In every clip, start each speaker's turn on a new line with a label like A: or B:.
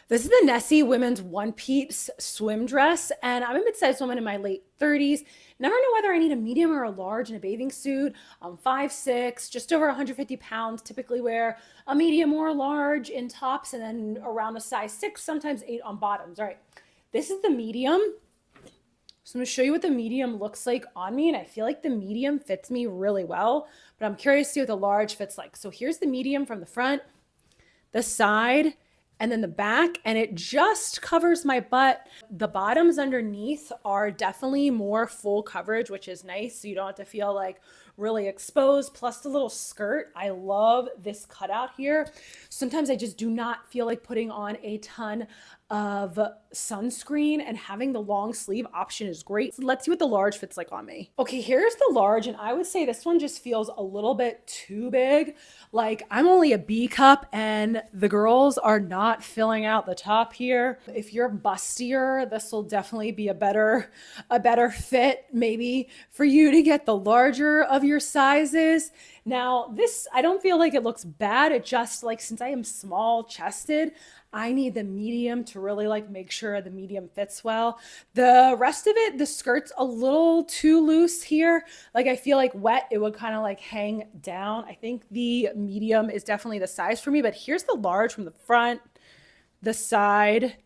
A: This is the Nessie women's one-piece swim dress, and I'm a mid-sized woman in my late 30s. Never know whether I need a medium or a large in a bathing suit. I'm 5'6", just over 150 pounds, typically wear a medium or a large in tops, and then around a size 6, sometimes 8 on bottoms. All right, this is the medium. So I'm gonna show you what the medium looks like on me, and I feel like the medium fits me really well, but I'm curious to see what the large fits like. So here's the medium from the front, the side, and then the back, and it just covers my butt. The bottoms underneath are definitely more full coverage, which is nice, so you don't have to feel like really exposed. Plus the little skirt, I love this cutout here. Sometimes I just do not feel like putting on a ton of sunscreen, and having the long sleeve option is great. So let's see what the large fits like on me. Okay, here's the large, and I would say this one just feels a little bit too big. Like, I'm only a B cup and the girls are not filling out the top here. If you're bustier, this will definitely be a better fit maybe for you to get the larger of your sizes. Now, this, I don't feel like it looks bad. It just, like, since I am small chested, I need the medium to really like make sure the medium fits well. The rest of it, the skirt's a little too loose here. Like, I feel like wet, it would kind of like hang down. I think the medium is definitely the size for me, but here's the large from the front, the side,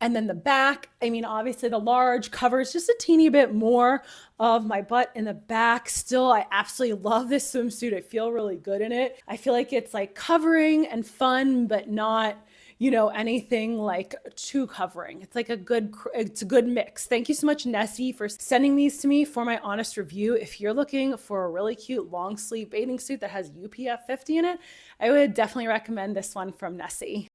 A: and then the back. I mean, obviously the large covers just a teeny bit more of my butt in the back. Still, I absolutely love this swimsuit. I feel really good in it. I feel like it's like covering and fun, but not, you know, anything like too covering. It's like it's a good mix. Thank you so much, Nessie, for sending these to me for my honest review. If you're looking for a really cute long sleeve bathing suit that has UPF 50 in it, I would definitely recommend this one from Nessie.